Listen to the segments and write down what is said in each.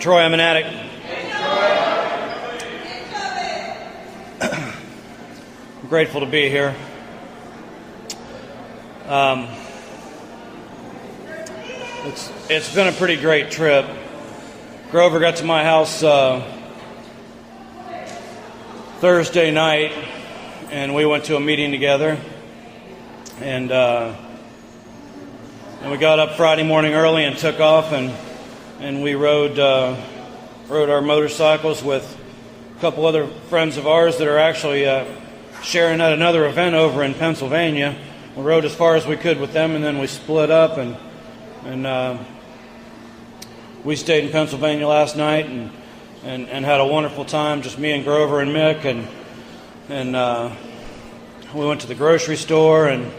Troy, I'm an addict. I'm grateful to be here. It's been a pretty great trip. Grover got to my house Thursday night, and we went to a meeting together. And we got up Friday morning early and took off, and we rode our motorcycles with a couple other friends of ours that are actually sharing at another event over in Pennsylvania. We rode as far as we could with them, and then we split up, and we stayed in Pennsylvania last night and had a wonderful time, just me and Grover and Mick, and we went to the grocery store and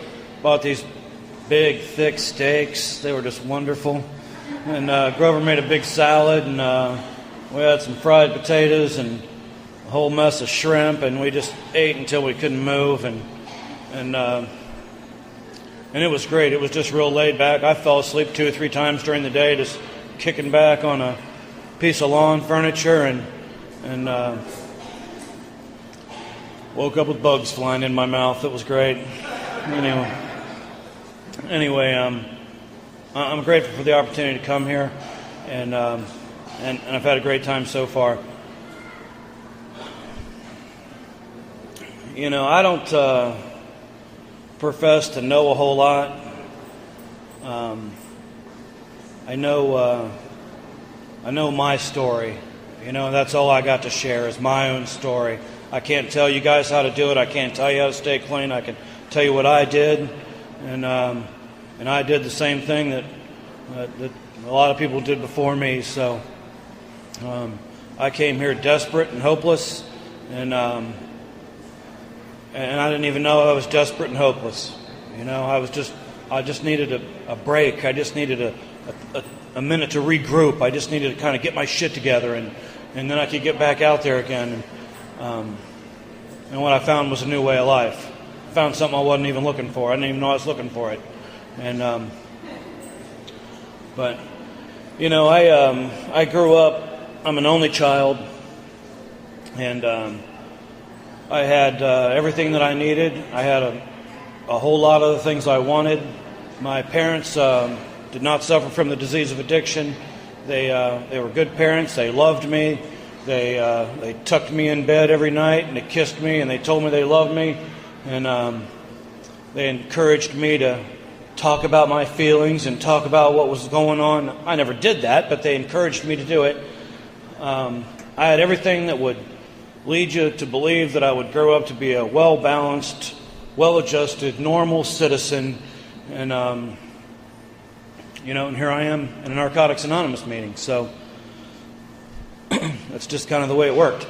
bought these big, thick steaks. They were just wonderful. And Grover made a big salad, and we had some fried potatoes and a whole mess of shrimp, and we just ate until we couldn't move, and it was great. It was just real laid back. I fell asleep 2 or 3 times during the day, just kicking back on a piece of lawn furniture, and woke up with bugs flying in my mouth. It was great. Anyway, I'm grateful for the opportunity to come here, and I've had a great time so far. I don't profess to know a whole lot. I know my story. That's all I got to share is my own story. I can't tell you guys how to do it. I can't tell you how to stay clean. I can tell you what I did, and I did the same thing that a lot of people did before me. So I came here desperate and hopeless, and I didn't even know I was desperate and hopeless. I just needed a break. I just needed a minute to regroup. I just needed to kind of get my shit together, and then I could get back out there again. And what I found was a new way of life. I found something I wasn't even looking for. I didn't even know I was looking for it. I grew up. I'm an only child, and I had everything that I needed. I had a whole lot of the things I wanted. My parents did not suffer from the disease of addiction. They were good parents. They loved me. They tucked me in bed every night, and they kissed me, and they told me they loved me, and they encouraged me to talk about my feelings and talk about what was going on. I never did that, but they encouraged me to do it. I had everything that would lead you to believe that I would grow up to be a well-balanced, well-adjusted, normal citizen, and and here I am in a Narcotics Anonymous meeting. So that's just kind of the way it worked.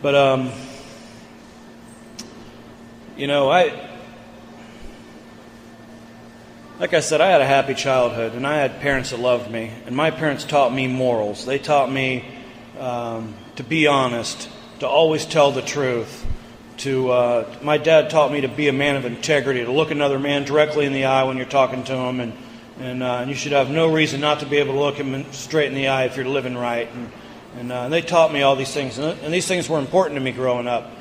But like I said, I had a happy childhood, and I had parents that loved me, and my parents taught me morals. They taught me to be honest, to always tell the truth. My dad taught me to be a man of integrity, to look another man directly in the eye when you're talking to him, and you should have no reason not to be able to look him straight in the eye if you're living right. And they taught me all these things, and these things were important to me growing up.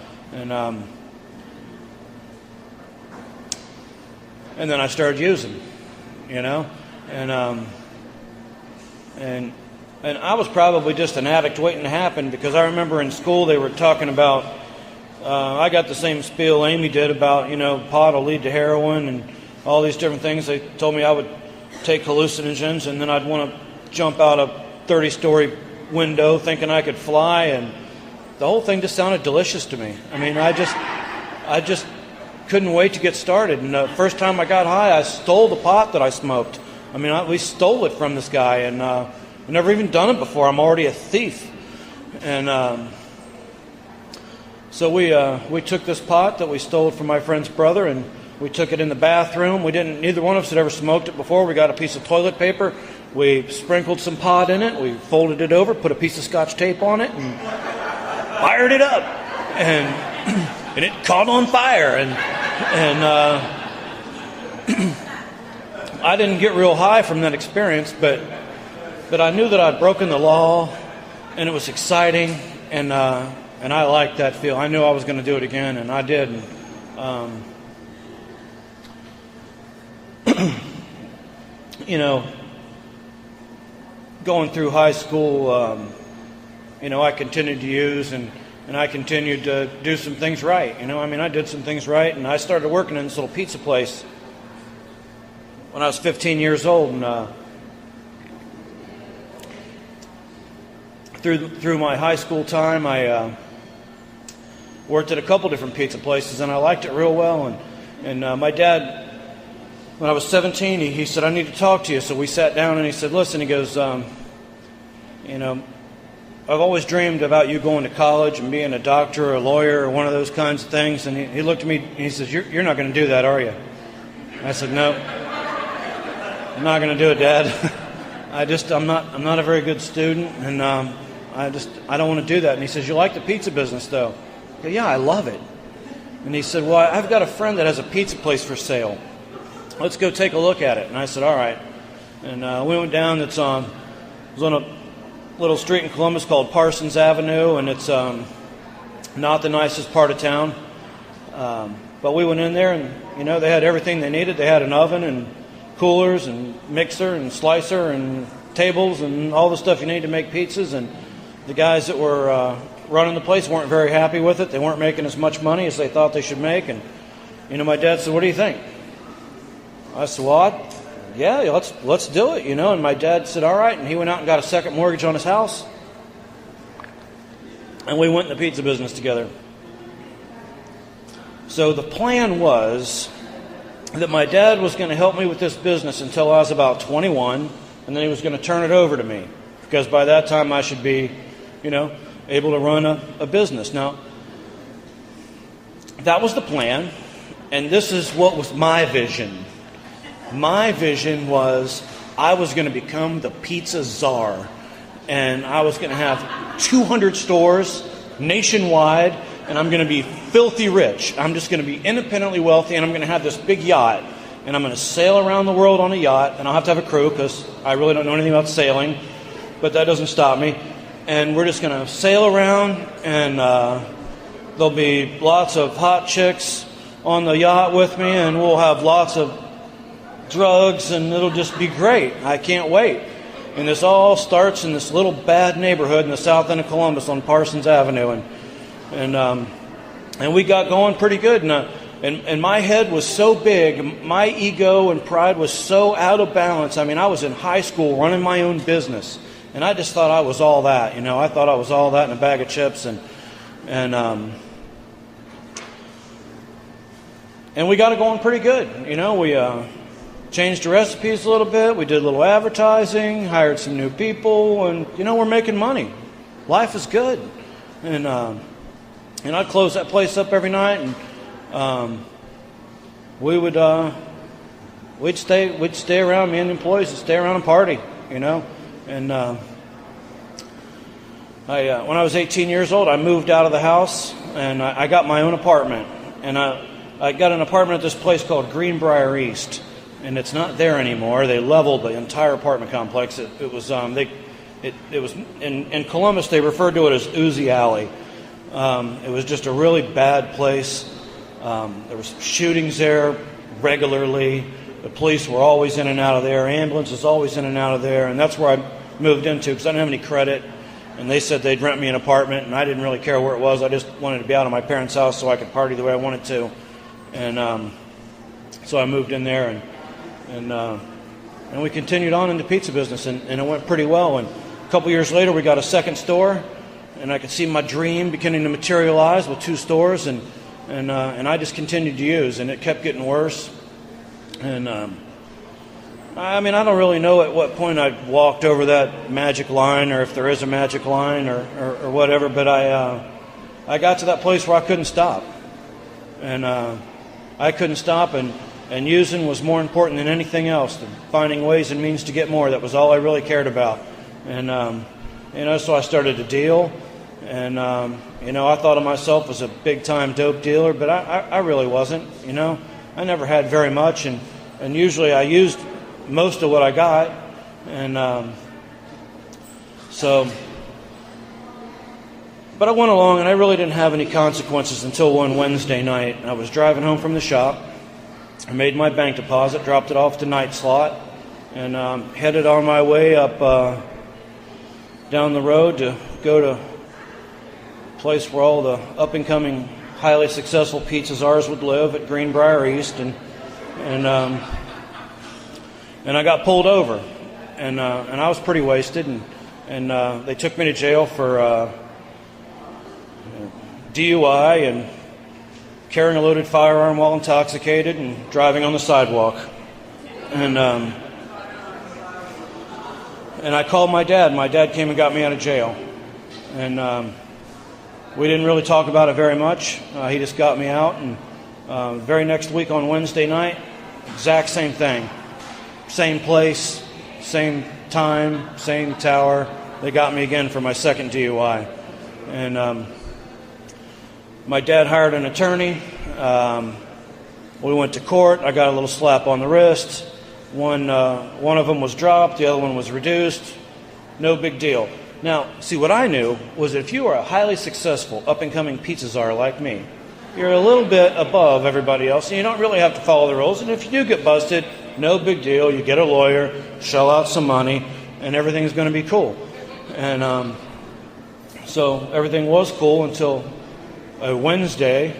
And then I started using, and I was probably just an addict waiting to happen, because I remember in school they were talking about, I got the same spiel Amy did about, pot will lead to heroin and all these different things. They told me I would take hallucinogens, and then I'd want to jump out a 30-story window thinking I could fly, and the whole thing just sounded delicious to me. I mean, I just couldn't wait to get started. And the first time I got high, I stole the pot that I smoked. I mean, we stole it from this guy, and I've never even done it before. I'm already a thief. And so we took this pot that we stole from my friend's brother, and we took it in the bathroom. Neither one of us had ever smoked it before. We got a piece of toilet paper. We sprinkled some pot in it. We folded it over, put a piece of Scotch tape on it, and fired it up. And it caught on fire. And I didn't get real high from that experience, but I knew that I'd broken the law, and it was exciting, and I liked that feel. I knew I was going to do it again, and I did. And, you know, going through high school, you know, I continued to use and I continued to do some things right. You know, I mean, I did some things right, and I started working in this little pizza place when I was 15 years old, and through my high school time, I worked at a couple different pizza places, and I liked it real well. And my dad, when I was 17, he said, "I need to talk to you." So we sat down, and he said, "Listen," he goes, "you know, I've always dreamed about you going to college and being a doctor or a lawyer or one of those kinds of things." And he looked at me and he says, "You're not going to do that, are you?" I said, "No, I'm not going to do it, Dad. I'm not a very good student, and I don't want to do that." And he says, "You like the pizza business, though?" I go, "Yeah, I love it." And he said, "Well, I've got a friend that has a pizza place for sale. Let's go take a look at it." And I said, "All right." And we went down. It was on a little street in Columbus called Parsons Avenue, and it's not the nicest part of town. But we went in there, and you know, they had everything they needed. They had an oven and coolers and mixer and slicer and tables and all the stuff you need to make pizzas. And the guys that were running the place weren't very happy with it. They weren't making as much money as they thought they should make. And you know, my dad said, "What do you think?" I said, "Well, yeah, let's do it, you know." And my dad said, "All right." And he went out and got a second mortgage on his house. And we went in the pizza business together. So the plan was that my dad was going to help me with this business until I was about 21, and then he was going to turn it over to me, because by that time I should be, you know, able to run a business. Now, that was the plan, and this is what was my vision. My vision was I was going to become the pizza czar, and I was going to have 200 stores nationwide, and I'm going to be filthy rich. I'm just going to be independently wealthy, and I'm going to have this big yacht, and I'm going to sail around the world on a yacht, and I'll have to have a crew because I really don't know anything about sailing, but that doesn't stop me. And we're just going to sail around, and there'll be lots of hot chicks on the yacht with me, and we'll have lots of drugs, and it'll just be great. I can't wait. And this all starts in this little bad neighborhood in the south end of Columbus on Parsons Avenue, and we got going pretty good. And my head was so big, my ego and pride was so out of balance. I mean, I was in high school running my own business, and I just thought I was all that. You know, I thought I was all that in a bag of chips, and we got it going pretty good. You know, we changed the recipes a little bit. We did a little advertising, hired some new people, and, you know, we're making money. Life is good. And I'd close that place up every night, and we'd stay around, me and the employees would stay around and party, you know. And when I was 18 years old, I moved out of the house, and I got my own apartment. And I got an apartment at this place called Greenbrier East. And it's not there anymore. They leveled the entire apartment complex. It was in Columbus. They referred to it as Uzi Alley. It was just a really bad place. There was shootings there regularly. The police were always in and out of there. Ambulances always in and out of there. And that's where I moved into because I didn't have any credit. And they said they'd rent me an apartment, and I didn't really care where it was. I just wanted to be out of my parents' house so I could party the way I wanted to. And so I moved in there, and we continued on in the pizza business, and it went pretty well. And a couple years later, we got a second store, and I could see my dream beginning to materialize with 2 stores, and I just continued to use, and it kept getting worse. And I mean, I don't really know at what point I walked over that magic line, or if there is a magic line, or whatever. But I got to that place where I couldn't stop, and I couldn't stop, and using was more important than anything else. Than finding ways and means to get more. That was all I really cared about. And you know, so I started to deal, and you know, I thought of myself as a big-time dope dealer, but I really wasn't. You know, I never had very much, and usually I used most of what I got, and so But I went along, and I really didn't have any consequences until one Wednesday night. I was driving home from the shop. I made my bank deposit, dropped it off to Night Slot, and headed on my way up down the road to go to a place where all the up-and-coming, highly successful pizza czars would live at Greenbrier East, and I got pulled over, and I was pretty wasted, and they took me to jail for DUI and carrying a loaded firearm while intoxicated and driving on the sidewalk. And I called my dad. My dad came and got me out of jail. And we didn't really talk about it very much. He just got me out. And very next week on Wednesday night, exact same thing. Same place, same time, same tower. They got me again for my second DUI. And my dad hired an attorney. We went to court. I got a little slap on the wrist. One of them was dropped. The other one was reduced. No big deal. Now, see, what I knew was that if you are a highly successful, up-and-coming pizza czar like me, you're a little bit above everybody else, and you don't really have to follow the rules. And if you do get busted, no big deal. You get a lawyer, shell out some money, and everything's going to be cool. And so everything was cool until a Wednesday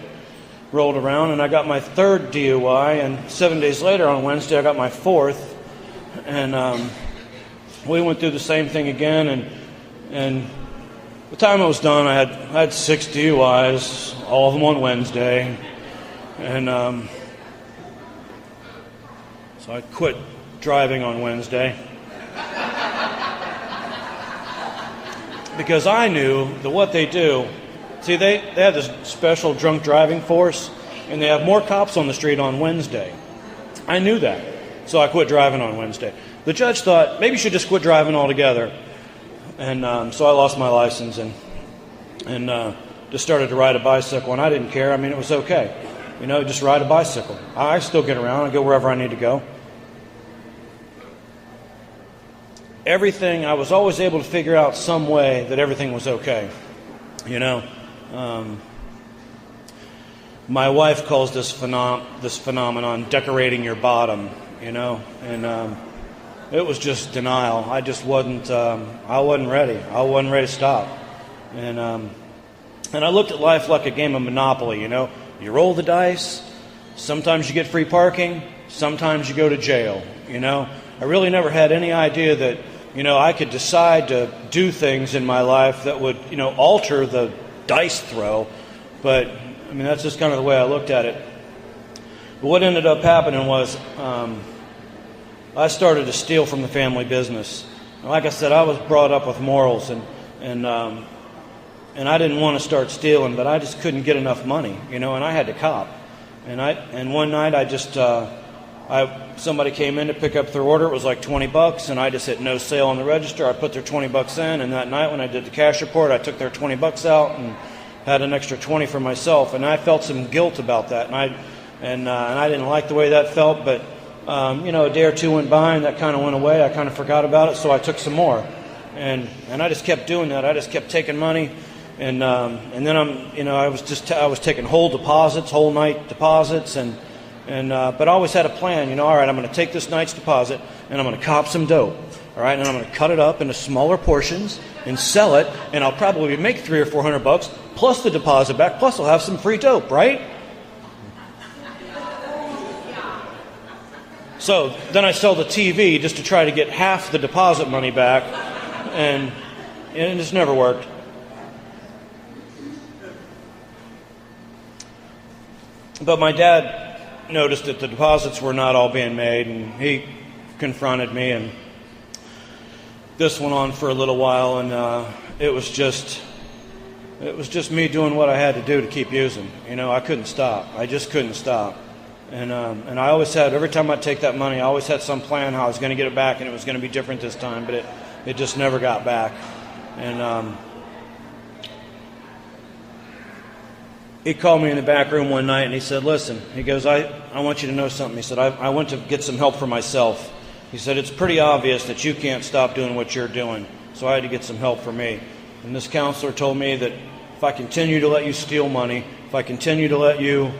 rolled around, and I got my third DUI, and 7 days later on Wednesday I got my fourth, and we went through the same thing again, and the time I was done, I had 6 DUIs, all of them on Wednesday, and so I quit driving on Wednesday. Because I knew that what they do, see, they have this special drunk driving force, and they have more cops on the street on Wednesday. I knew that, so I quit driving on Wednesday. The judge thought, maybe you should just quit driving altogether. And so I lost my license and just started to ride a bicycle, and I didn't care. I mean, it was okay. You know, just ride a bicycle. I still get around. I go wherever I need to go. Everything, I was always able to figure out some way that everything was okay. You know, my wife calls this phenomenon decorating your bottom, you know, and it was just denial. I just wasn't ready. I wasn't ready to stop. And I looked at life like a game of Monopoly, you know. You roll the dice, sometimes you get free parking, sometimes you go to jail, you know. I really never had any idea that, you know, I could decide to do things in my life that would, you know, alter the dice throw. But, I mean, that's just kind of the way I looked at it. But what ended up happening was I started to steal from the family business. Like I said, I was brought up with morals, and I didn't want to start stealing, but I just couldn't get enough money, you know, and I had to cop. And one night I just... somebody came in to pick up their order. It was like $20, and I just hit no sale on the register. I put their $20 in, and that night when I did the cash report, I took their $20 out and had an extra $20 for myself. And I felt some guilt about that, and I didn't like the way that felt. But you know, a day or two went by, and that kind of went away. I kind of forgot about it, so I took some more, and I just kept doing that. I just kept taking money, and then I was taking whole night deposits, but I always had a plan, you know. All right, I'm going to take this night's deposit and I'm going to cop some dope, all right, and I'm going to cut it up into smaller portions and sell it, and I'll probably make $300 or $400 plus the deposit back, plus I'll have some free dope, right? So then I sell the TV just to try to get half the deposit money back, and it just never worked. But my dad noticed that the deposits were not all being made, and he confronted me, and this went on for a little while, and it was just me doing what I had to do to keep using. You know, I couldn't stop. I just couldn't stop. And I always had, every time I'd take that money, I always had some plan how I was going to get it back, and it was going to be different this time, but it just never got back. And he called me in the back room one night, and he said, listen, he goes, I want you to know something. He said, I went to get some help for myself. He said, it's pretty obvious that you can't stop doing what you're doing, so I had to get some help for me. And this counselor told me that if I continue to let you steal money, if I continue to let you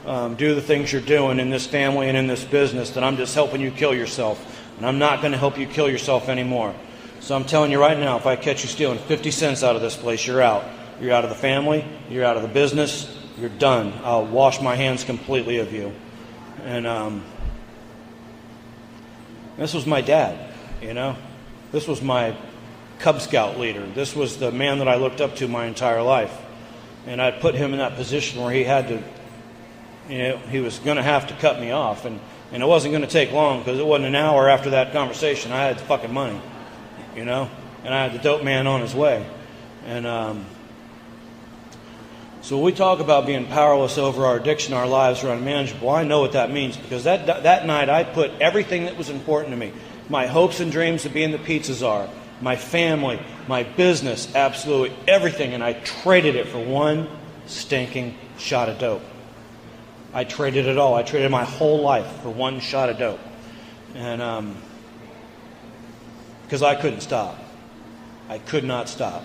do the things you're doing in this family and in this business, then I'm just helping you kill yourself. And I'm not going to help you kill yourself anymore. So I'm telling you right now, if I catch you stealing 50 cents out of this place, you're out. You're out of the family. You're out of the business. You're done. I'll wash my hands completely of you. And this was my dad, you know. This was my Cub Scout leader. This was the man that I looked up to my entire life. And I put him in that position where he had to, you know, he was going to have to cut me off. And it wasn't going to take long, because it wasn't an hour after that conversation. I had the fucking money, you know. And I had the dope man on his way. And so when we talk about being powerless over our addiction, our lives are unmanageable, I know what that means, because that night I put everything that was important to me, my hopes and dreams of being the pizza czar, my family, my business, absolutely everything, and I traded it for one stinking shot of dope. I traded it all. I traded my whole life for one shot of dope. And because I couldn't stop. I could not stop.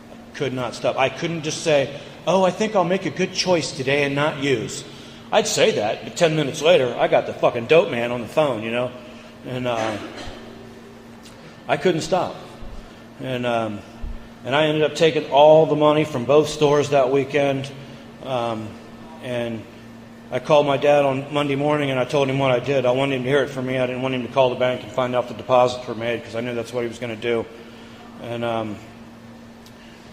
I could not stop. I couldn't just say, oh, I think I'll make a good choice today and not use. I'd say that, but 10 minutes later, I got the fucking dope man on the phone, you know. And I couldn't stop. And I ended up taking all the money from both stores that weekend. And I called my dad on Monday morning, and I told him what I did. I wanted him to hear it from me. I didn't want him to call the bank and find out if the deposits were made, because I knew that's what he was going to do. And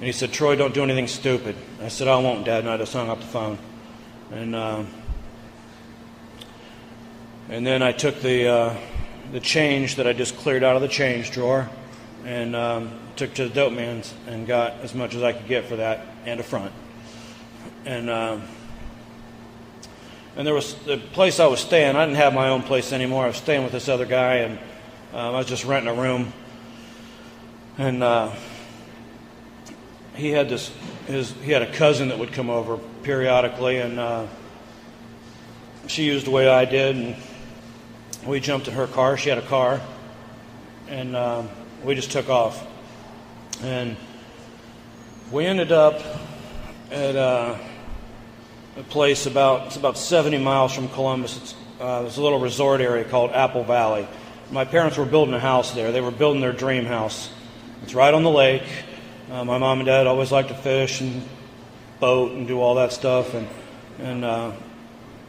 he said, Troy, don't do anything stupid. I said, I won't, Dad, and I just hung up the phone. And then I took the change that I just cleared out of the change drawer and took to the dope man's and got as much as I could get for that and a front. And there was the place I was staying. I didn't have my own place anymore. I was staying with this other guy, and I was just renting a room. And he had a cousin that would come over periodically, and she used the way I did, and we jumped in her car. She had a car, and we just took off. And we ended up at a place about 70 miles from Columbus. There's a little resort area called Apple Valley. My parents were building a house there. They were building their dream house. It's right on the lake. My mom and dad always liked to fish and boat and do all that stuff. And it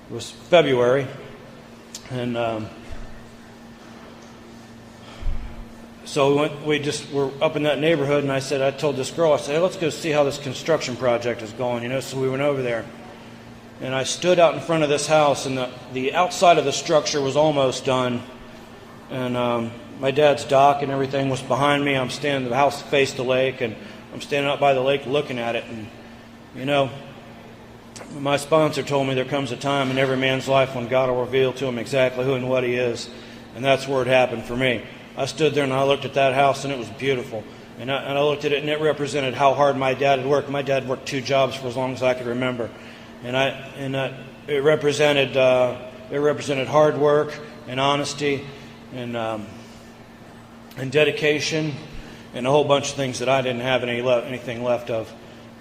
was February, and so we were up in that neighborhood. And I told this girl, I said, hey, let's go see how this construction project is going. You know, so we went over there. And I stood out in front of this house, and the outside of the structure was almost done. And my dad's dock and everything was behind me. I'm standing, the house faced the lake, and I'm standing out by the lake looking at it. And, you know, my sponsor told me there comes a time in every man's life when God will reveal to him exactly who and what he is. And that's where it happened for me. I stood there and I looked at that house, and it was beautiful. And I looked at it, and it represented how hard my dad had worked. My dad worked 2 jobs for as long as I could remember. And it represented hard work and honesty and dedication and a whole bunch of things that I didn't have anything left of.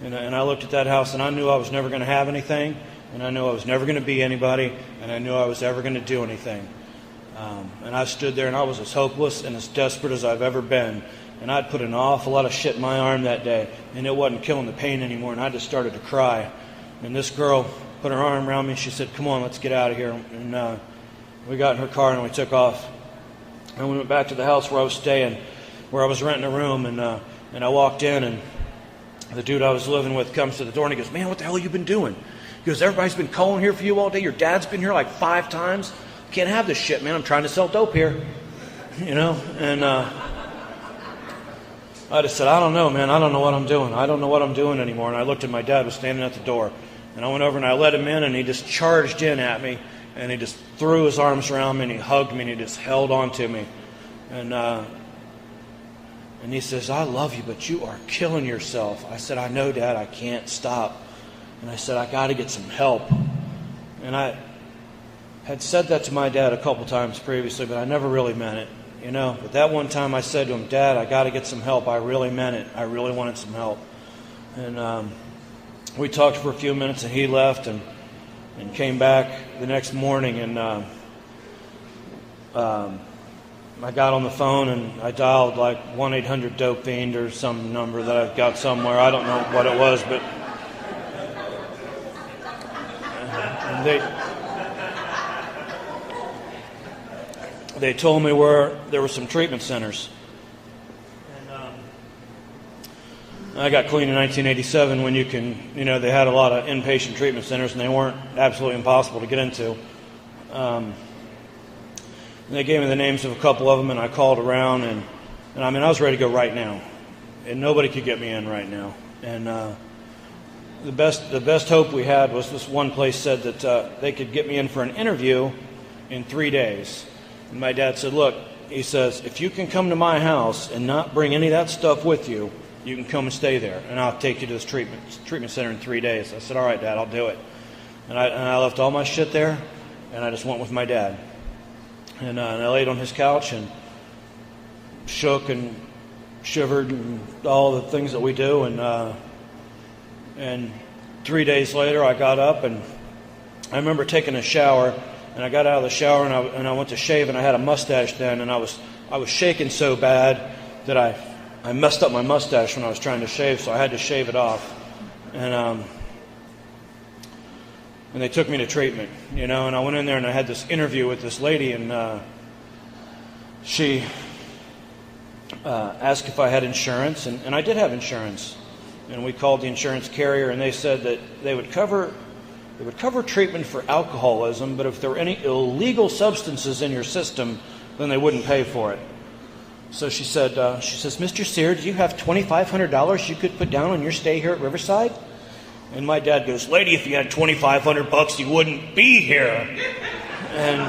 And I looked at that house, and I knew I was never going to have anything, and I knew I was never going to be anybody, and I knew I was ever going to do anything. And I stood there, and I was as hopeless and as desperate as I've ever been. And I'd put an awful lot of shit in my arm that day, and it wasn't killing the pain anymore, and I just started to cry. And this girl put her arm around me, and she said, come on, let's get out of here. And we got in her car, and we took off. And we went back to the house where I was staying, where I was renting a room. And I walked in, and the dude I was living with comes to the door, and he goes, man, what the hell have you been doing? He goes, everybody's been calling here for you all day. Your dad's been here like 5 times. Can't have this shit, man. I'm trying to sell dope here. You know? And I just said, I don't know, man. I don't know what I'm doing. I don't know what I'm doing anymore. And I looked at my dad, was standing at the door. And I went over and I let him in, and he just charged in at me. And he just threw his arms around me, and he hugged me, and he just held on to me. And he says, I love you, but you are killing yourself. I said, I know, Dad, I can't stop. And I said, I got to get some help. And I had said that to my dad a couple times previously, but I never really meant it. You know, but that one time I said to him, Dad, I got to get some help. I really meant it. I really wanted some help. And we talked for a few minutes, and he left and came back the next morning, and I got on the phone and I dialed like 1-800-DOPE-FIEND or some number that I've got somewhere. I don't know what it was, but they told me where there were some treatment centers. And I got clean in 1987 when they had a lot of inpatient treatment centers, and they weren't absolutely impossible to get into. And they gave me the names of a couple of them, and I called around, and I was ready to go right now, and nobody could get me in right now. And the best hope we had was this one place said that they could get me in for an interview in 3 days. And my dad said, look, he says, if you can come to my house and not bring any of that stuff with you, you can come and stay there, and I'll take you to this treatment center in 3 days. I said, all right, Dad, I'll do it. And I left all my shit there, and I just went with my dad. And I laid on his couch and shook and shivered and all the things that we do. And 3 days later, I got up, and I remember taking a shower. And I got out of the shower, and I went to shave, and I had a mustache then, and I was shaking so bad that I messed up my mustache when I was trying to shave, so I had to shave it off. And they took me to treatment, and I went in there and I had this interview with this lady, and she asked if I had insurance, and I did have insurance. And we called the insurance carrier, and they said that they would cover treatment for alcoholism, but if there were any illegal substances in your system, then they wouldn't pay for it. So she says, Mr. Sear, do you have $2,500 you could put down on your stay here at Riverside? And my dad goes, lady, if you had $2,500, you wouldn't be here. And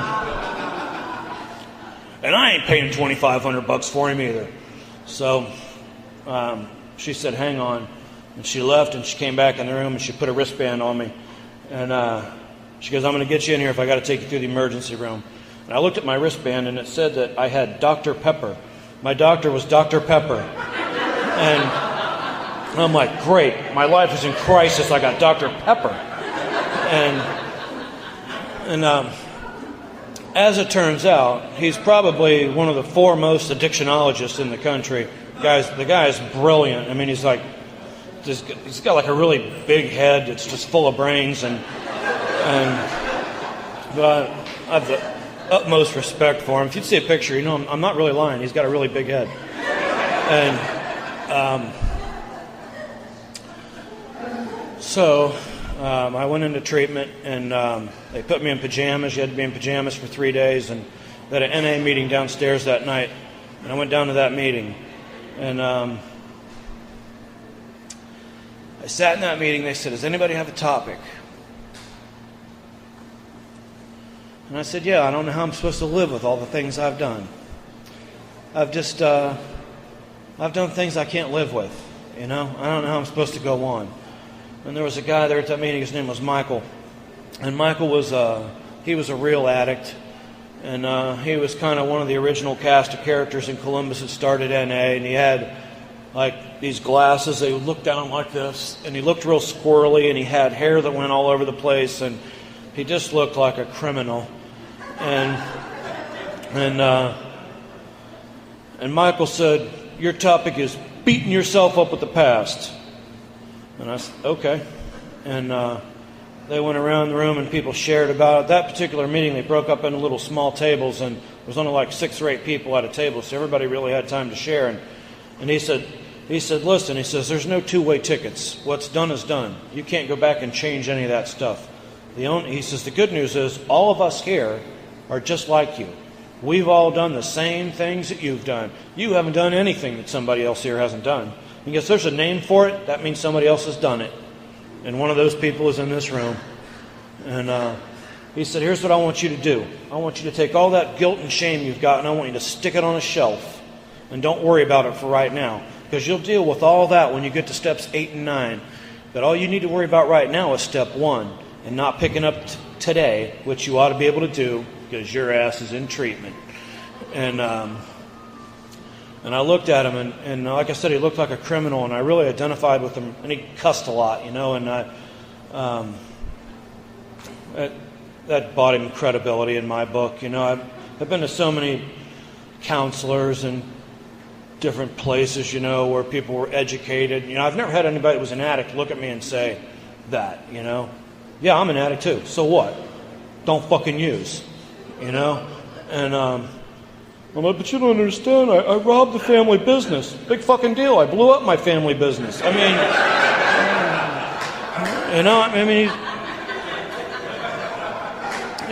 I ain't paying $2,500 for him either. So she said, hang on. And she left, and she came back in the room, and she put a wristband on me. And she goes, I'm going to get you in here if I got to take you through the emergency room. And I looked at my wristband, and it said that I had Dr. Pepper. My doctor was Dr. Pepper. And I'm like, great, my life is in crisis. I got Dr. Pepper. And as it turns out, he's probably one of the foremost addictionologists in the country. The guy is brilliant. I mean, he's got like a really big head that's just full of brains, but I have the utmost respect for him. If you'd see a picture, I'm not really lying. He's got a really big head. And so I went into treatment, and they put me in pajamas. You had to be in pajamas for 3 days, and they had an NA meeting downstairs that night, and I went down to that meeting. And I sat in that meeting. They said, does anybody have a topic? And I said, yeah, I don't know how I'm supposed to live with all the things I've done. I've done things I can't live with, I don't know how I'm supposed to go on. And there was a guy there at that meeting, his name was Michael. And Michael he was a real addict. And he was kind of one of the original cast of characters in Columbus that started NA. And he had like these glasses. They would look down like this. And he looked real squirrely, and he had hair that went all over the place. And he just looked like a criminal. And Michael said, your topic is beating yourself up with the past. And I said, okay. And they went around the room, and people shared about it. That particular meeting, they broke up into little small tables, and there was only like 6 or 8 people at a table, so everybody really had time to share. And he said, listen, he says, there's no two-way tickets. What's done is done. You can't go back and change any of that stuff. He says, the good news is all of us here are just like you. We've all done the same things that you've done. You haven't done anything that somebody else here hasn't done. And guess there's a name for it. That means somebody else has done it. And one of those people is in this room. And he said, here's what I want you to do. I want you to take all that guilt and shame you've got, and I want you to stick it on a shelf. And don't worry about it for right now. Because you'll deal with all that when you get to steps 8 and 9. But all you need to worry about right now is step 1. And not picking up today, which you ought to be able to do because your ass is in treatment. And And I looked at him, and like I said, he looked like a criminal, and I really identified with him. And he cussed a lot, and that bought him credibility in my book. I've been to so many counselors and different places, where people were educated. I've never had anybody that was an addict look at me and say that, Yeah, I'm an addict too. So what? Don't fucking use, And, I'm like, but you don't understand. I robbed the family business. Big fucking deal. I blew up my family business.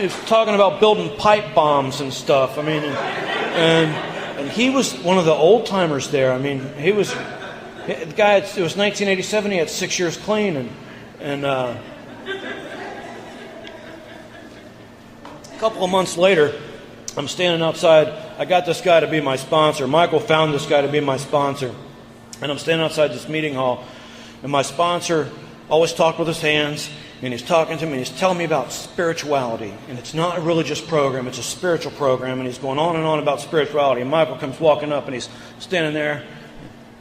He's talking about building pipe bombs and stuff. And he was one of the old timers there. He was the guy. It was 1987. He had 6 years clean, and a couple of months later, I'm standing outside. I got this guy to be my sponsor. Michael found this guy to be my sponsor, and I'm standing outside this meeting hall, and my sponsor always talked with his hands. And he's talking to me, and he's telling me about spirituality. And it's not a religious program, it's a spiritual program. And he's going on and on about spirituality. And Michael comes walking up, and he's standing there,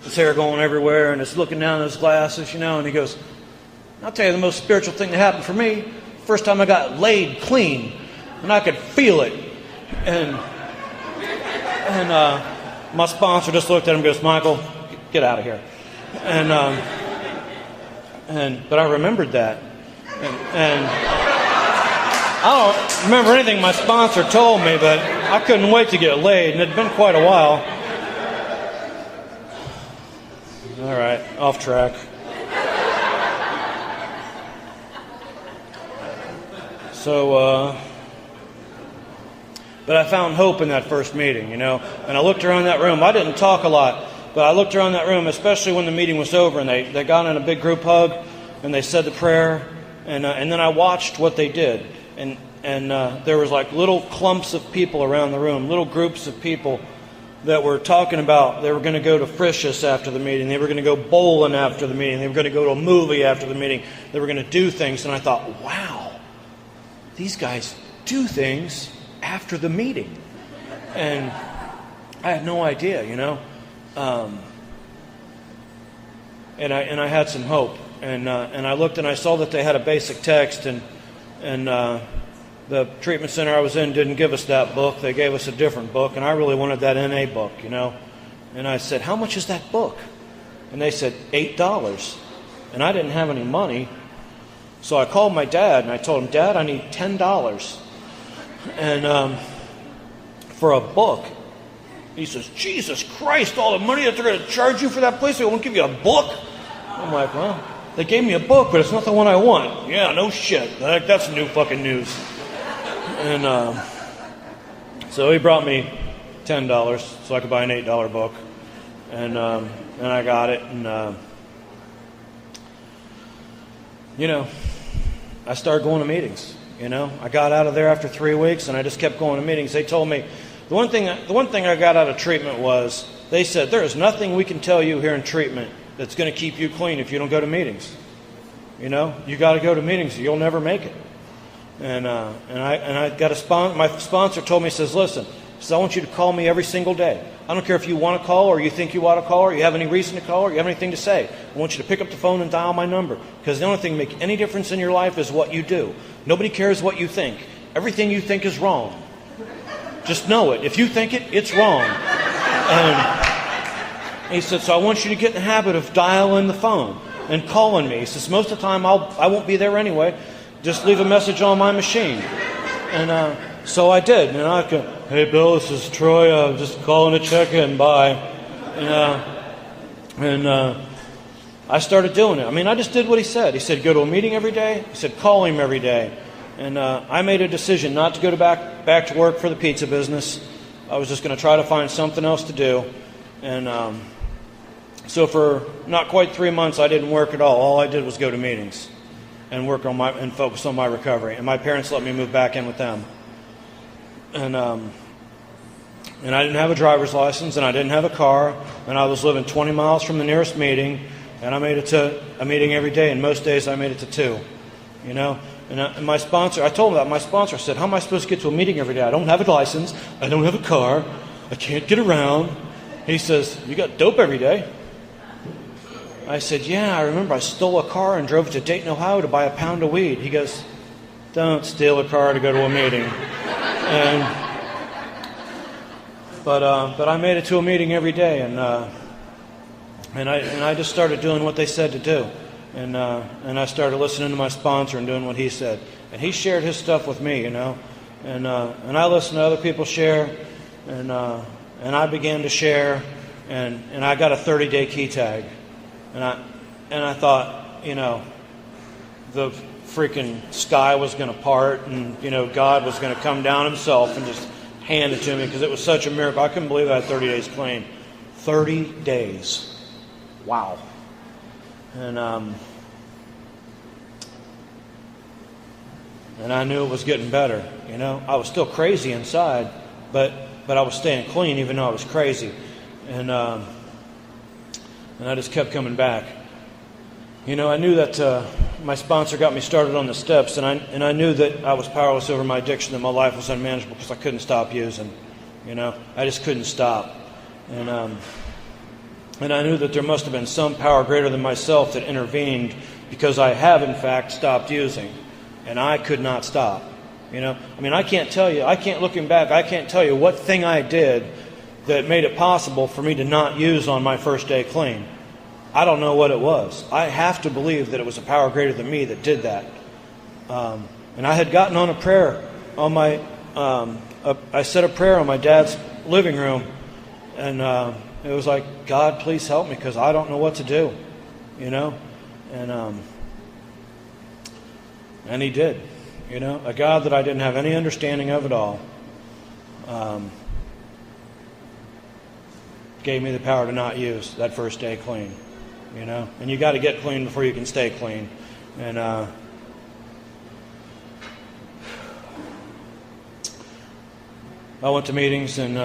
his hair going everywhere, and he's looking down at his glasses, and he goes, I'll tell you the most spiritual thing that happened for me. First time I got laid clean, and I could feel it. And my sponsor just looked at him and goes, Michael, get out of here. But I remembered that. And I don't remember anything my sponsor told me, but I couldn't wait to get laid, and it had been quite a while. All right, off track. But I found hope in that first meeting, And I looked around that room. I didn't talk a lot, but I looked around that room, especially when the meeting was over, and they got in a big group hug, and they said the prayer. And then I watched what they did, and there was like little clumps of people around the room, little groups of people that were talking about they were going to go to Frisch's after the meeting, they were going to go bowling after the meeting, they were going to go to a movie after the meeting, they were going to do things. And I thought, wow, these guys do things after the meeting, and I had no idea, and I had some hope. And I looked and I saw that they had a basic text, and the treatment center I was in didn't give us that book. They gave us a different book, and I really wanted that NA book, And I said, how much is that book? And they said, $8. And I didn't have any money, so I called my dad and I told him, Dad, I need $10 and for a book. He says, Jesus Christ, all the money that they're going to charge you for that place, they won't give you a book? I'm like, well, they gave me a book, but it's not the one I want. Yeah, no shit. That's new fucking news. And so he brought me $10 so I could buy an $8 book. And I got it. And, I started going to meetings. I got out of there after 3 weeks, and I just kept going to meetings. They told me, the one thing I got out of treatment was, they said, there is nothing we can tell you here in treatment that's going to keep you clean if you don't go to meetings. You got to go to meetings, or you'll never make it. And I got a sponsor. My sponsor told me, says, listen, I want you to call me every single day. I don't care if you want to call, or you think you ought to call, or you have any reason to call, or you have anything to say. I want you to pick up the phone and dial my number, because the only thing that makes any difference in your life is what you do. Nobody cares what you think. Everything you think is wrong. Just know it. If you think it, it's wrong. He said, so I want you to get in the habit of dialing the phone and calling me. He says, most of the time I won't be there anyway. Just leave a message on my machine. And so I did. And I go, hey, Bill, this is Troy. I'm just calling to check in. Bye. And I started doing it. I just did what he said. He said, go to a meeting every day. He said, call him every day. And I made a decision not to go back to work for the pizza business. I was just going to try to find something else to do. And so for not quite 3 months, I didn't work at all. All I did was go to meetings and work on and focus on my recovery. And my parents let me move back in with them. And I didn't have a driver's license, and I didn't have a car, and I was living 20 miles from the nearest meeting, and I made it to a meeting every day, and most days I made it to 2. And my sponsor, I told him that. My sponsor said, how am I supposed to get to a meeting every day? I don't have a license. I don't have a car. I can't get around. He says, "You got dope every day?" I said, "Yeah, I remember I stole a car and drove to Dayton, Ohio to buy a pound of weed." He goes, "Don't steal a car to go to a meeting." But I made it to a meeting every day, and I just started doing what they said to do, and I started listening to my sponsor and doing what he said, and he shared his stuff with me, and I listened to other people share, and I began to share, and I got a 30-day key tag. And I thought, the freaking sky was going to part, and God was going to come down Himself and just hand it to me, because it was such a miracle. I couldn't believe I had 30 days clean. 30 days. Wow. And I knew it was getting better. I was still crazy inside, but I was staying clean even though I was crazy, and I just kept coming back. I knew that my sponsor got me started on the steps, and I knew that I was powerless over my addiction, that my life was unmanageable because I couldn't stop using. I just couldn't stop, and I knew that there must have been some power greater than myself that intervened, because I have in fact stopped using, and I could not stop. I can't tell you. Looking back, I can't tell you what thing I did that made it possible for me to not use on my first day clean. I don't know what it was. I have to believe that it was a power greater than me that did that. And I had gotten on a prayer on my. I said a prayer on my dad's living room, and it was like, "God, please help me, because I don't know what to do," and He did. A God that I didn't have any understanding of at all. Gave me the power to not use that first day clean, and you got to get clean before you can stay clean. And I went to meetings, and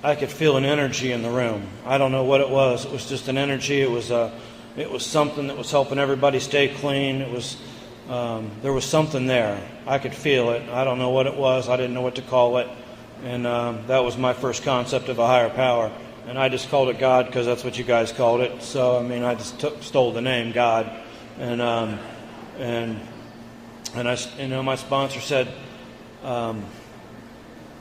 I could feel an energy in the room. I don't know what it was. It was just an energy. It was something that was helping everybody stay clean. It was there was something there. I could feel it. I don't know what it was. I didn't know what to call it, and that was my first concept of a higher power. And I just called it God because that's what you guys called it. So I just stole the name God, and I, my sponsor said,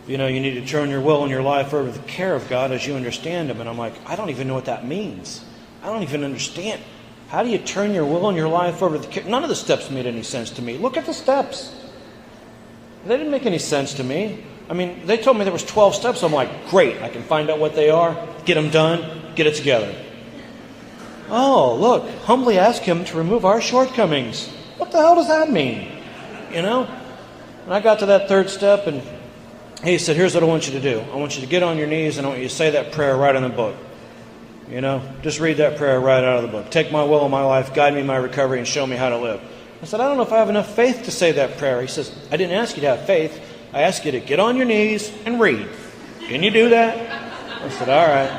you need to turn your will and your life over to the care of God as you understand Him. And I'm like, I don't even know what that means. I don't even understand. How do you turn your will and your life over to the care? None of the steps made any sense to me. Look at the steps. They didn't make any sense to me. They told me there was 12 steps. I'm like, great, I can find out what they are, get them done, get it together. Oh, look, humbly ask Him to remove our shortcomings. What the hell does that mean? And I got to that third step, and He said, here's what I want you to do. I want you to get on your knees, and I want you to say that prayer right in the book. Just read that prayer right out of the book. Take my will in my life, guide me in my recovery, and show me how to live. I said, I don't know if I have enough faith to say that prayer. He says, I didn't ask you to have faith. I asked you to get on your knees and read. Can you do that? I said, all right.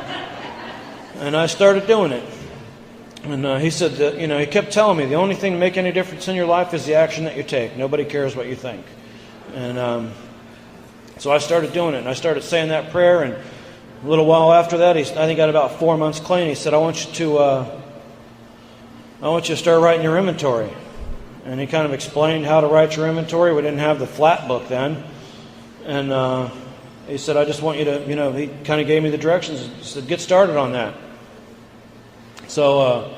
And I started doing it. And he said that, he kept telling me the only thing to make any difference in your life is the action that you take. Nobody cares what you think. And so I started doing it, and I started saying that prayer, and a little while after that, I think I got about 4 months clean. He said, I want you to start writing your inventory. And he kind of explained how to write your inventory. We didn't have the flat book then. And he said, I just want you to, he kind of gave me the directions. He said, get started on that. So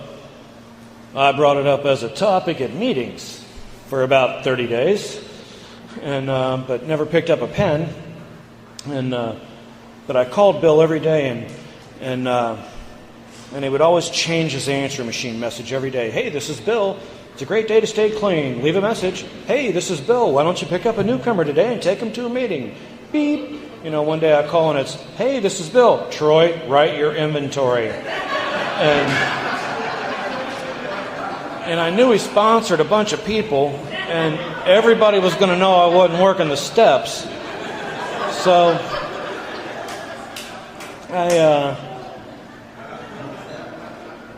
I brought it up as a topic at meetings for about 30 days, and but never picked up a pen. And but I called Bill every day, and he would always change his answering machine message every day. Hey, this is Bill. It's a great day to stay clean. Leave a message. Hey, this is Bill. Why don't you pick up a newcomer today and take him to a meeting? Beep. One day I call and it's, hey, this is Bill. Troy, write your inventory. And I knew he sponsored a bunch of people, and everybody was going to know I wasn't working the steps. So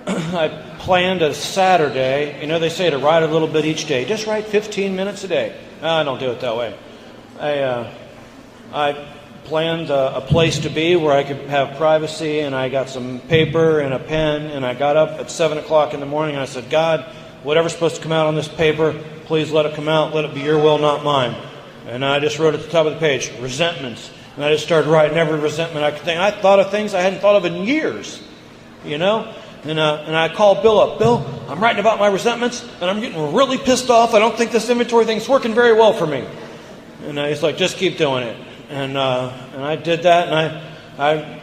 I planned a Saturday. They say to write a little bit each day. Just write 15 minutes a day. I don't do it that way. I planned a place to be where I could have privacy, and I got some paper and a pen, and I got up at 7 o'clock in the morning, and I said, God, whatever's supposed to come out on this paper, please let it come out. Let it be your will, not mine. And I just wrote at the top of the page, resentments. And I just started writing every resentment I could think. I thought of things I hadn't thought of in years, you know. And I called Bill up. Bill, I'm writing about my resentments, and I'm getting really pissed off. I don't think this inventory thing's working very well for me. And he's like, just keep doing it. And I did that, and I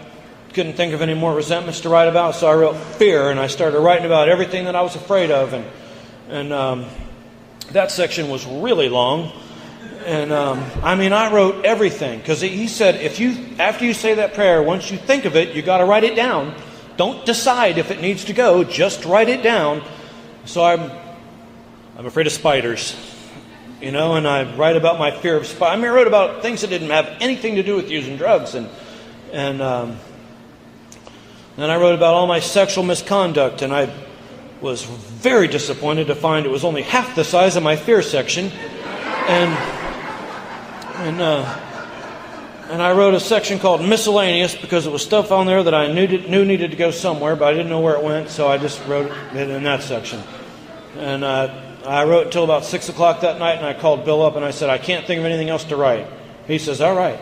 couldn't think of any more resentments to write about, so I wrote fear, and I started writing about everything that I was afraid of. And that section was really long. And I wrote everything, because he said, after you say that prayer, once you think of it, you got to write it down. Don't decide if it needs to go. Just write it down. So I'm afraid of spiders, you know, and I write about my fear of spiders. I wrote about things that didn't have anything to do with using drugs, and then I wrote about all my sexual misconduct, and I was very disappointed to find it was only half the size of my fear section, and I wrote a section called miscellaneous because it was stuff on there that I knew needed to go somewhere, but I didn't know where it went, so I just wrote it in that section. And I wrote until about 6 o'clock that night, and I called Bill up and I said, I can't think of anything else to write. He says, all right,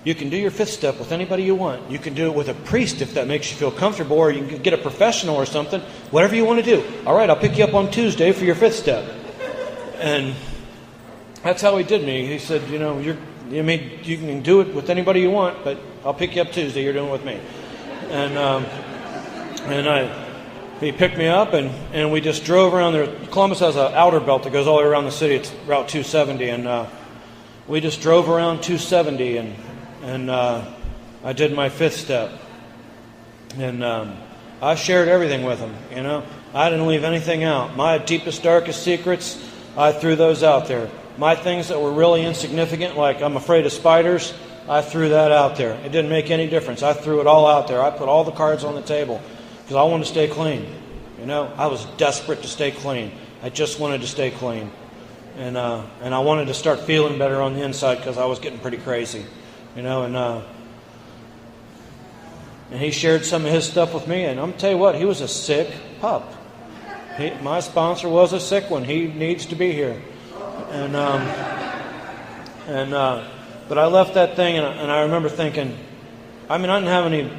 you can do your fifth step with anybody you want. You can do it with a priest if that makes you feel comfortable, or you can get a professional or something, whatever you want to do. All right, I'll pick you up on Tuesday for your fifth step. And that's how he did me. He said, you know, you can do it with anybody you want, but I'll pick you up Tuesday. You're doing it with me. He picked me up, and we just drove around there. Columbus has an outer belt that goes all the way around the city. It's Route 270, and we just drove around 270, and I did my fifth step. And I shared everything with him, you know. I didn't leave anything out. My deepest, darkest secrets, I threw those out there. My things that were really insignificant, like I'm afraid of spiders, I threw that out there. It didn't make any difference. I threw it all out there. I put all the cards on the table because I wanted to stay clean. You know, I was desperate to stay clean. I just wanted to stay clean. And I wanted to start feeling better on the inside because I was getting pretty crazy. You know, and he shared some of his stuff with me, and I'm going to tell you what, he was a sick pup. My sponsor was a sick one. He needs to be here. But I left that thing, and I remember thinking, I didn't have any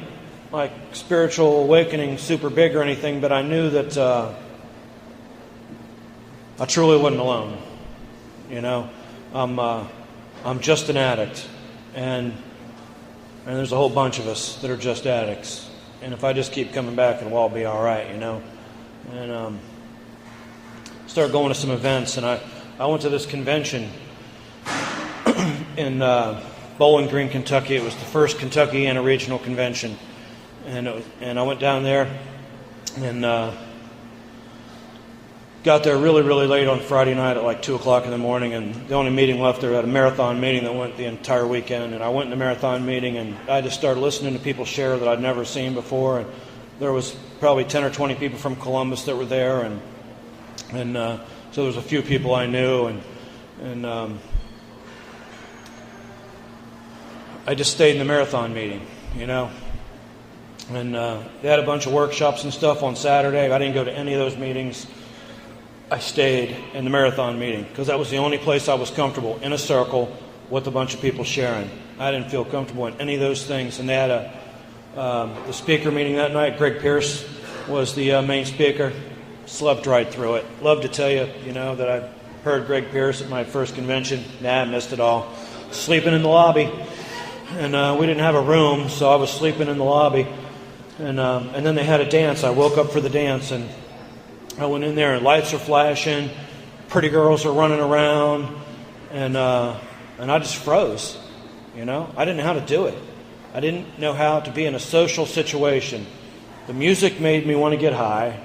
like spiritual awakening super big or anything, but I knew that I truly wasn't alone. You know, I'm just an addict, and there's a whole bunch of us that are just addicts. And if I just keep coming back, it'll all be all right, you know. And started going to some events, and I went to this convention in Bowling Green, Kentucky. It was the first Kentuckiana regional convention, and I went down there and got there really, really late on Friday night at like 2 o'clock in the morning, and the only meeting left there had a marathon meeting that went the entire weekend. And I went in the marathon meeting, and I just started listening to people share that I'd never seen before. And there was probably 10 or 20 people from Columbus that were there, and so there was a few people I knew, and I just stayed in the marathon meeting, you know. And they had a bunch of workshops and stuff on Saturday. I didn't go to any of those meetings. I stayed in the marathon meeting because that was the only place I was comfortable, in a circle with a bunch of people sharing. I didn't feel comfortable in any of those things. And they had the speaker meeting that night. Greg Pierce was the main speaker. Slept right through it. Love to tell you, you know, that I heard Greg Pierce at my first convention. I missed it all. Sleeping in the lobby. And we didn't have a room, so I was sleeping in the lobby. And then they had a dance. I woke up for the dance, and I went in there, and lights are flashing, pretty girls are running around, and I just froze. You know, I didn't know how to do it. I didn't know how to be in a social situation. The music made me want to get high.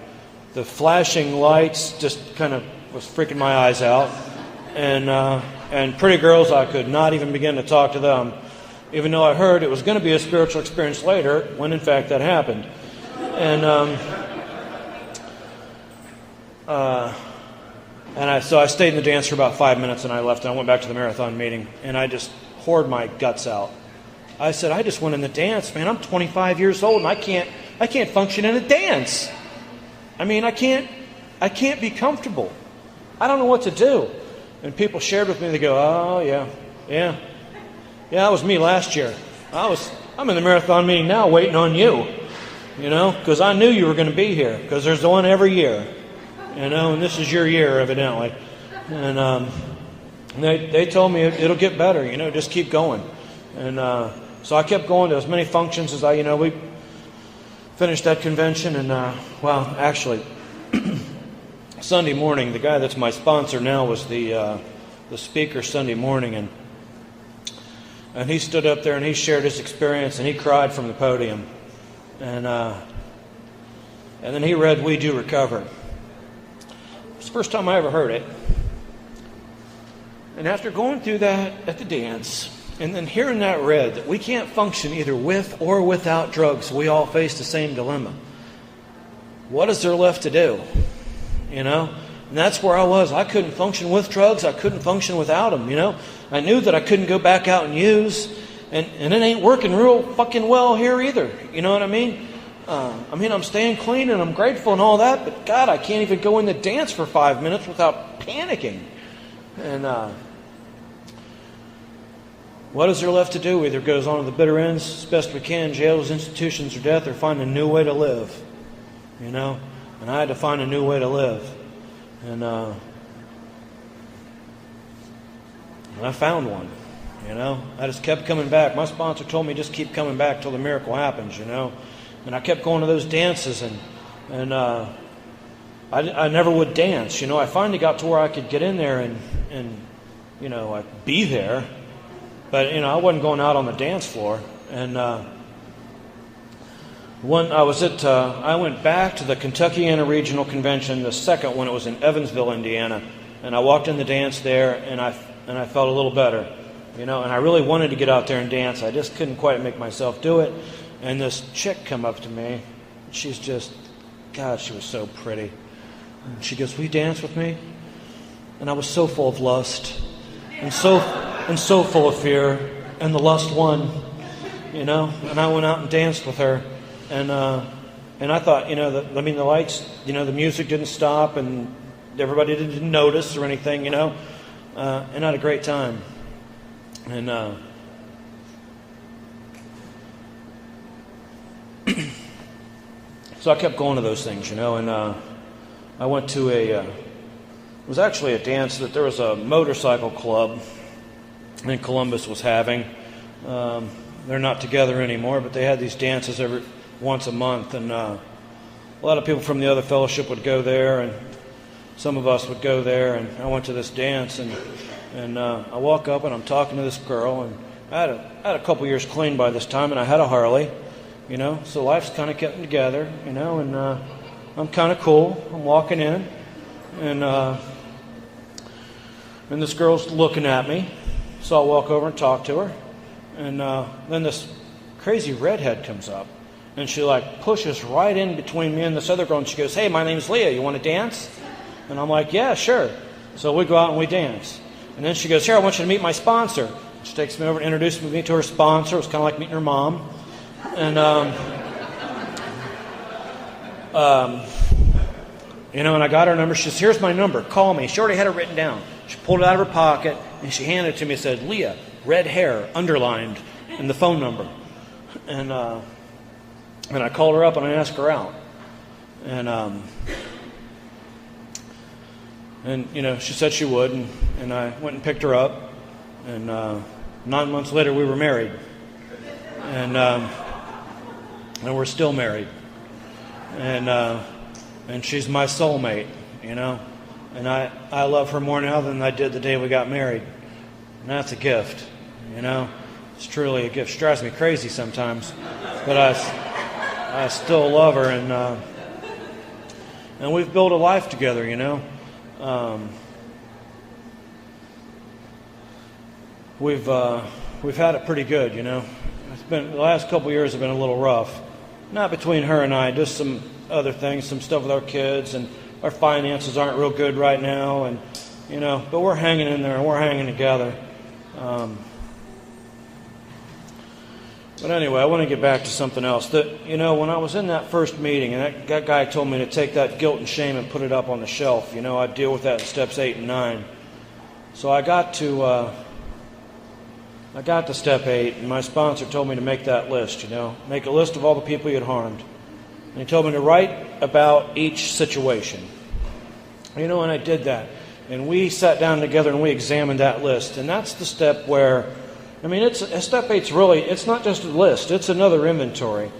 The flashing lights just kind of was freaking my eyes out, and pretty girls, I could not even begin to talk to them, even though I heard it was going to be a spiritual experience later, when in fact that happened. So I stayed in the dance for about 5 minutes, and I left, and I went back to the marathon meeting, and I just poured my guts out. I said, I just went in the dance, man. I'm 25 years old and I can't function in a dance. I mean, I can't be comfortable. I don't know what to do. And people shared with me, they go, oh, yeah, that was me last year. I'm in the marathon meeting now waiting on you, because I knew you were going to be here, because there's one every year, and this is your year, evidently. And they told me it'll get better, just keep going. And so I kept going to as many functions as we finished that convention. And, actually, Sunday morning, the guy that's my sponsor now was the speaker Sunday morning, and he stood up there and he shared his experience and he cried from the podium, and then he read "We Do Recover." It's the first time I ever heard it, and after going through that at the dance and then hearing that read, that we can't function either with or without drugs, we all face the same dilemma. What is there left to do? And that's where I was. I couldn't function with drugs. I couldn't function without them, I knew that I couldn't go back out and use, and it ain't working real fucking well here either. You know what I mean? I'm staying clean and I'm grateful and all that, but God, I can't even go in the dance for 5 minutes without panicking. And what is there left to do? Either goes on to the bitter ends as best we can, jails, institutions, or death, or find a new way to live, And I had to find a new way to live. And I found one, I just kept coming back. My sponsor told me just keep coming back till the miracle happens, And I kept going to those dances, and I never would dance, I finally got to where I could get in there and I'd be there. But, I wasn't going out on the dance floor. And I went back to the Kentuckiana Regional Convention, the second one. It was in Evansville, Indiana, and I walked in the dance there, and I felt a little better, and I really wanted to get out there and dance. I just couldn't quite make myself do it. And this chick come up to me. She's just, God, she was so pretty. And she goes, "Will you dance with me?" And I was so full of lust, and so full of fear, and the lust won, And I went out and danced with her. And I thought, the lights, the music didn't stop, and everybody didn't notice or anything, and I had a great time. And so I kept going to those things, and I went to it was actually a dance that there was a motorcycle club in Columbus was having. They're not together anymore, but they had these dances once a month, and a lot of people from the other fellowship would go there, and some of us would go there, and I went to this dance, and I walk up and I'm talking to this girl, and I had a couple years clean by this time, and I had a Harley, so life's kind of getting together, and I'm kind of cool. I'm walking in, and this girl's looking at me, so I walk over and talk to her, and then this crazy redhead comes up. And she pushes right in between me and this other girl, and she goes, "Hey, my name's Leah. You want to dance?" And I'm like, "Yeah, sure." So we go out and we dance. And then she goes, "Here, I want you to meet my sponsor." She takes me over and introduces me to her sponsor. It was kind of like meeting her mom. And and I got her number. She says, "Here's my number. Call me." She already had it written down. She pulled it out of her pocket and she handed it to me. It said, "Leah, red hair, underlined, and the phone number." And I called her up and I asked her out. And she said she would, and I went and picked her up. And 9 months later, we were married. And we're still married. And she's my soulmate, And I love her more now than I did the day we got married. And that's a gift, It's truly a gift. She drives me crazy sometimes, but I still love her, and we've built a life together, We've had it pretty good, It's been the last couple of years have been a little rough, not between her and I, just some other things, some stuff with our kids, and our finances aren't real good right now, and but we're hanging in there and we're hanging together. But anyway, I want to get back to something else. That, when I was in that first meeting, and that guy told me to take that guilt and shame and put it up on the shelf. I'd deal with that in steps 8 and 9. So I got to step 8, and my sponsor told me to make that list. Make a list of all the people you had harmed, and he told me to write about each situation. And I did that, and we sat down together and we examined that list, and that's the step where. Step 8's really, it's not just a list, it's another inventory.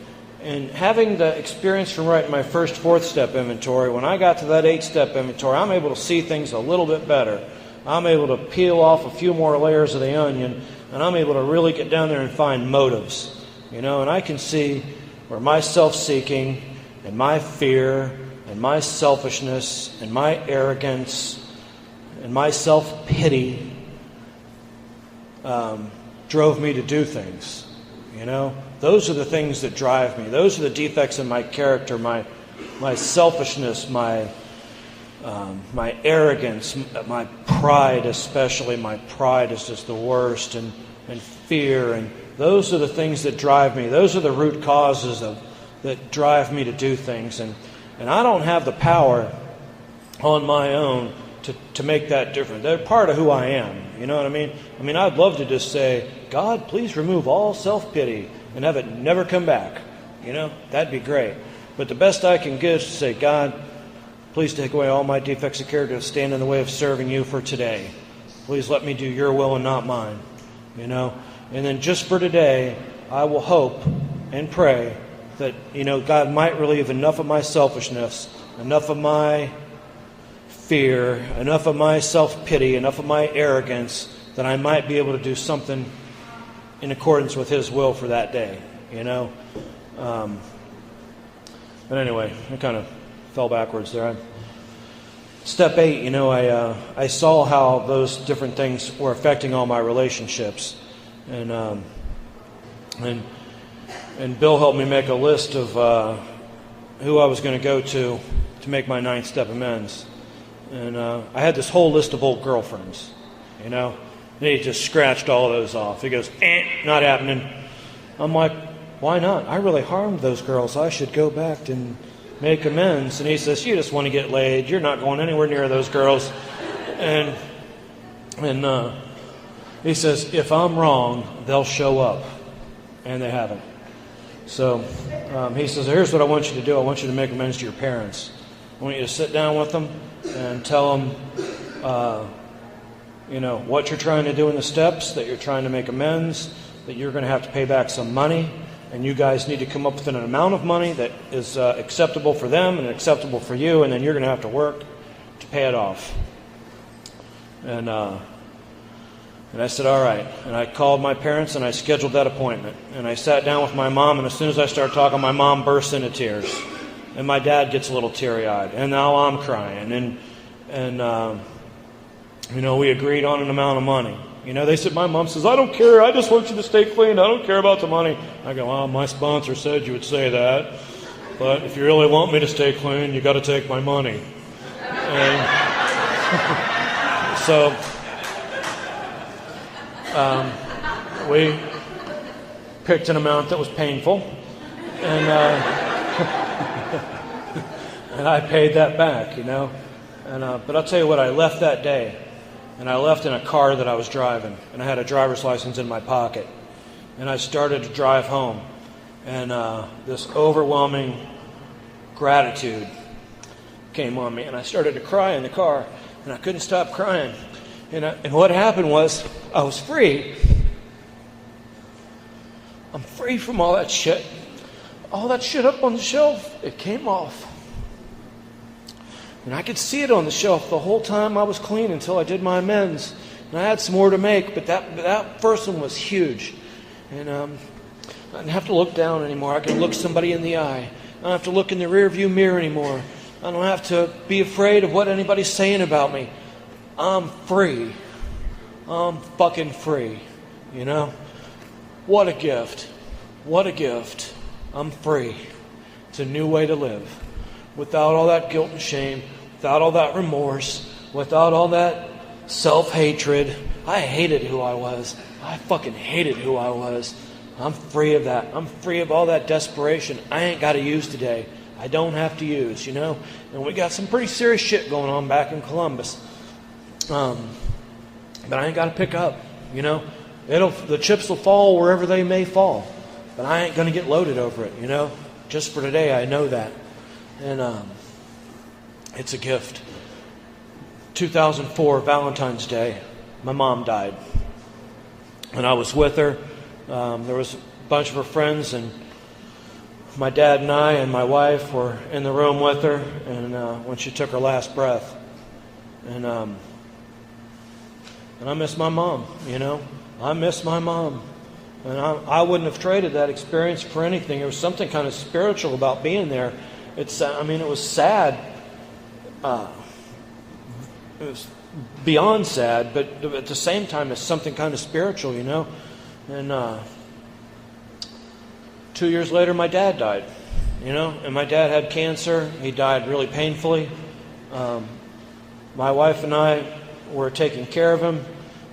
And having the experience from writing my first 4th step inventory, when I got to that 8-step inventory, I'm able to see things a little bit better. I'm able to peel off a few more layers of the onion, and I'm able to really get down there and find motives. And I can see where my self-seeking and my fear and my selfishness and my arrogance and my self-pity drove me to do things. Those are the things that drive me. Those are the defects in my character, my selfishness, my arrogance, my pride especially. My pride is just the worst, and fear. And those are the things that drive me. Those are the root causes that drive me to do things. And I don't have the power on my own to make that different. They're part of who I am. You know what I mean? I'd love to just say, God, please remove all self-pity and have it never come back. That'd be great. But the best I can get is to say, God, please take away all my defects of character that stand in the way of serving you for today. Please let me do your will and not mine. And then just for today, I will hope and pray that, God might relieve enough of my selfishness, enough of my fear, enough of my self-pity, enough of my arrogance, that I might be able to do something in accordance with His will for that day, But anyway, I kind of fell backwards there. Step 8, I saw how those different things were affecting all my relationships. And Bill helped me make a list of who I was going to go to make my 9th step amends. And I had this whole list of old girlfriends, And he just scratched all of those off. He goes, not happening. I'm like, why not? I really harmed those girls. I should go back and make amends. And he says, you just want to get laid. You're not going anywhere near those girls. And he says, if I'm wrong, they'll show up. And they haven't. So he says, here's what I want you to do. I want you to make amends to your parents. I want you to sit down with them and tell them, what you're trying to do in the steps, that you're trying to make amends, that you're going to have to pay back some money, and you guys need to come up with an amount of money that is acceptable for them and acceptable for you, and then you're going to have to work to pay it off. And I said, all right. And I called my parents and I scheduled that appointment. And I sat down with my mom, and as soon as I started talking, my mom bursts into tears. And my dad gets a little teary-eyed. And now I'm crying. And we agreed on an amount of money. They said, my mom says, I don't care. I just want you to stay clean. I don't care about the money. I go, well, my sponsor said you would say that. But if you really want me to stay clean, you got to take my money. And so we picked an amount that was painful. And and I paid that back, But I'll tell you what, I left that day. And I left in a car that I was driving. And I had a driver's license in my pocket. And I started to drive home. And this overwhelming gratitude came on me. And I started to cry in the car. And I couldn't stop crying. And what happened was, I was free. I'm free from all that shit. All that shit up on the shelf, it came off. And I could see it on the shelf the whole time I was clean until I did my amends. And I had some more to make, but that first one was huge. And I didn't have to look down anymore. I could look somebody in the eye. I don't have to look in the rearview mirror anymore. I don't have to be afraid of what anybody's saying about me. I'm free. I'm fucking free. What a gift. What a gift. I'm free. It's a new way to live. Without all that guilt and shame, without all that remorse, without all that self-hatred. I hated who I was. I fucking hated who I was. I'm free of that. I'm free of all that desperation. I ain't got to use today. I don't have to use, you know. And we got some pretty serious shit going on back in Columbus. But I ain't got to pick up, you know. The chips will fall wherever they may fall. But I ain't going to get loaded over it, you know. Just for today, I know that. And it's a gift. 2004, Valentine's Day, my mom died. And I was with her. There was a bunch of her friends, and my dad and I and my wife were in the room with her, and when she took her last breath. And I miss my mom, you know. I miss my mom. And I wouldn't have traded that experience for anything. There was something kind of spiritual about being there. It was sad. It was beyond sad, but at the same time, it's something kind of spiritual, you know. And 2 years later, my dad died, you know. And my dad had cancer. He died really painfully. My wife and I were taking care of him.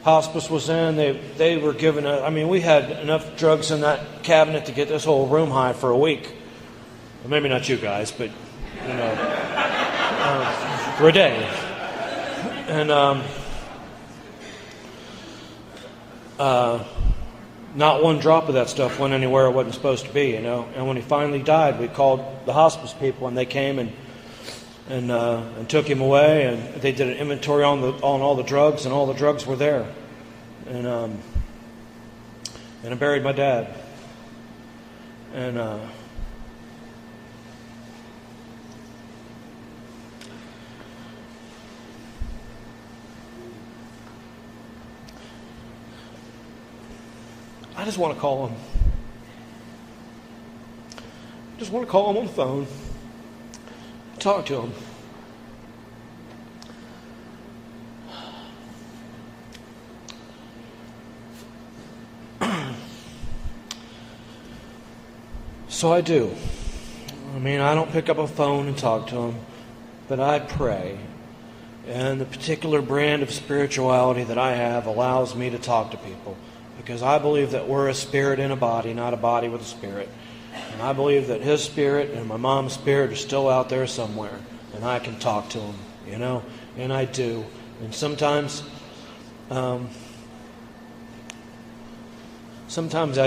Hospice was in. They were given we had enough drugs in that cabinet to get this whole room high for a week. Well, maybe not you guys, but, you know, for a day. And not one drop of that stuff went anywhere it wasn't supposed to be, you know. And when he finally died, we called the hospice people, and they came and took him away, and they did an inventory on all the drugs, and all the drugs were there. And I buried my dad. And I just want to call him. I just want to call him on the phone. Talk to him. So I do. I don't pick up a phone and talk to him, but I pray. And the particular brand of spirituality that I have allows me to talk to people, because I believe that we're a spirit in a body, not a body with a spirit. And I believe that his spirit and my mom's spirit are still out there somewhere, and I can talk to them, you know, and I do. And sometimes I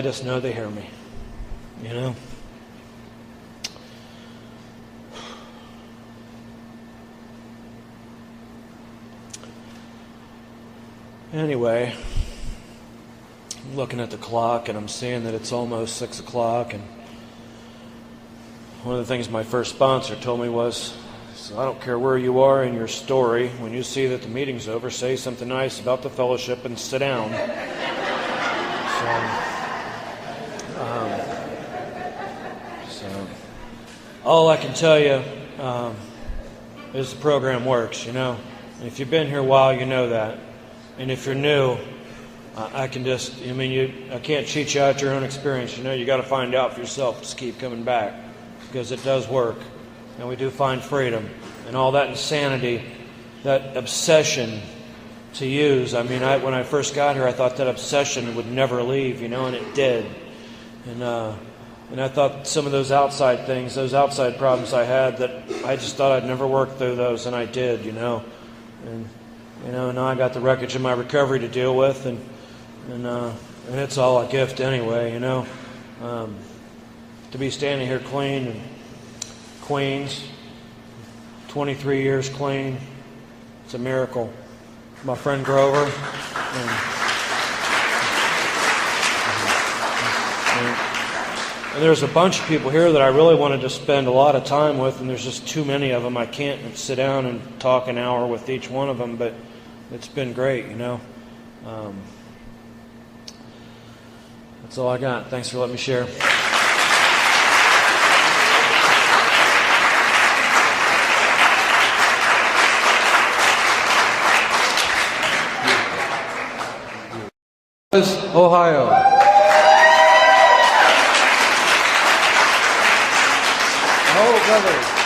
just know they hear me, you know. Anyway, I'm looking at the clock, and I'm seeing that it's almost 6 o'clock, and one of the things my first sponsor told me was, so I don't care where you are in your story, when you see that the meeting's over, say something nice about the fellowship and sit down. So all I can tell you is the program works, you know. And if you've been here a while, you know that. And if you're new, I can't cheat you out your own experience. You know, you got to find out for yourself. Just keep coming back, because it does work, and we do find freedom. And all that insanity, that obsession to use. When I first got here, I thought that obsession would never leave, you know, and it did. And I thought some of those outside things, those outside problems I had, that I just thought I'd never work through those, and I did, you know. And you know, now I got the wreckage of my recovery to deal with, and it's all a gift anyway, you know. To be standing here clean in Queens, 23 years clean, it's a miracle. My friend Grover, and there's a bunch of people here that I really wanted to spend a lot of time with, and there's just too many of them. I can't sit down and talk an hour with each one of them, but it's been great, you know. That's all I got. Thanks for letting me share. Ohio. Oh, brother.